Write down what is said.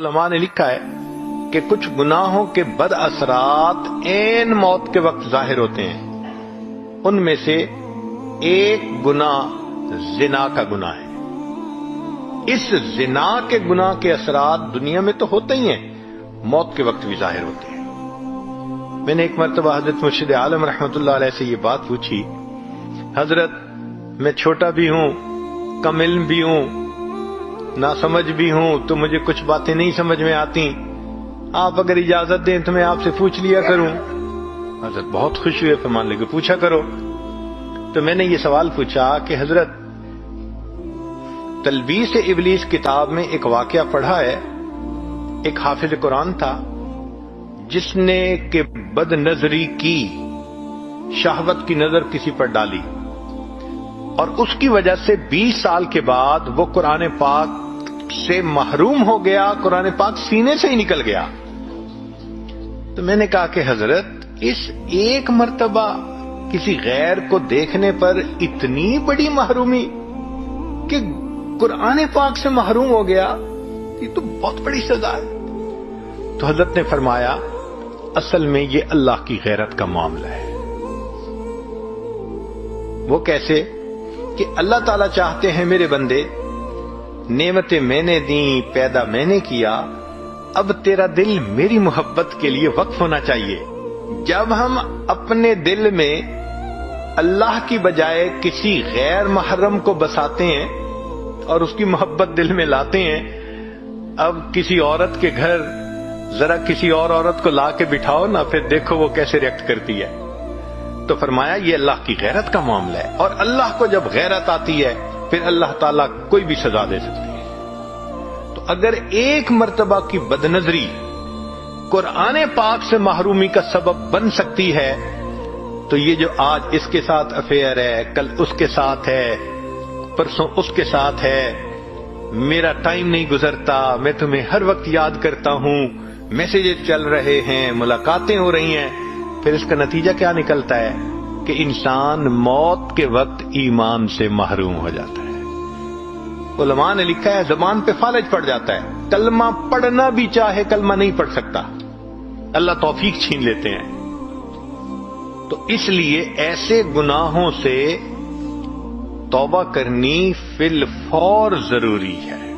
علماء نے لکھا ہے کہ کچھ گناہوں کے بد اثرات عین موت کے وقت ظاہر ہوتے ہیں. ان میں سے ایک گناہ زنا کا گناہ ہے. اس زنا کے گناہ کے اثرات دنیا میں تو ہوتے ہی ہیں، موت کے وقت بھی ظاہر ہوتے ہیں. میں نے ایک مرتبہ حضرت مرشد عالم رحمۃ اللہ علیہ سے یہ بات پوچھی، حضرت میں چھوٹا بھی ہوں، کم علم بھی ہوں، نہ سمجھ بھی ہوں، تو مجھے کچھ باتیں نہیں سمجھ میں آتی، آپ اگر اجازت دیں تو میں آپ سے پوچھ لیا کروں. حضرت بہت خوش ہوئے، فرمان لگے پوچھا کرو. تو میں نے یہ سوال پوچھا کہ حضرت تلبیس ابلیس کتاب میں ایک واقعہ پڑھا ہے، ایک حافظ قرآن تھا جس نے کہ بد نظری کی، شہوت کی نظر کسی پر ڈالی، اور اس کی وجہ سے 20 سال کے بعد وہ قرآن پاک سے محروم ہو گیا، قرآن پاک سینے سے ہی نکل گیا. تو میں نے کہا کہ حضرت اس ایک مرتبہ کسی غیر کو دیکھنے پر اتنی بڑی محرومی کہ قرآن پاک سے محروم ہو گیا، یہ تو بہت بڑی سزا ہے. تو حضرت نے فرمایا اصل میں یہ اللہ کی غیرت کا معاملہ ہے. وہ کیسے کہ اللہ تعالیٰ چاہتے ہیں میرے بندے، نعمتیں میں نے دیں، پیدا میں نے کیا، اب تیرا دل میری محبت کے لیے وقف ہونا چاہیے. جب ہم اپنے دل میں اللہ کی بجائے کسی غیر محرم کو بساتے ہیں اور اس کی محبت دل میں لاتے ہیں، اب کسی عورت کے گھر ذرا کسی اور عورت کو لا کے بٹھاؤ نا، پھر دیکھو وہ کیسے ریئیکٹ کرتی ہے. تو فرمایا یہ اللہ کی غیرت کا معاملہ ہے، اور اللہ کو جب غیرت آتی ہے پھر اللہ تعالیٰ کوئی بھی سزا دے سکتی ہے. تو اگر ایک مرتبہ کی بدنظری قرآن پاک سے محرومی کا سبب بن سکتی ہے، تو یہ جو آج اس کے ساتھ افیئر ہے، کل اس کے ساتھ ہے، پرسوں اس کے ساتھ ہے، میرا ٹائم نہیں گزرتا، میں تمہیں ہر وقت یاد کرتا ہوں، میسیجز چل رہے ہیں، ملاقاتیں ہو رہی ہیں، پھر اس کا نتیجہ کیا نکلتا ہے کہ انسان موت کے وقت ایمان سے محروم ہو جاتا ہے. علماء نے لکھا ہے زبان پہ فالج پڑ جاتا ہے، کلمہ پڑھنا بھی چاہے کلمہ نہیں پڑھ سکتا، اللہ توفیق چھین لیتے ہیں. تو اس لیے ایسے گناہوں سے توبہ کرنی فی الفور ضروری ہے.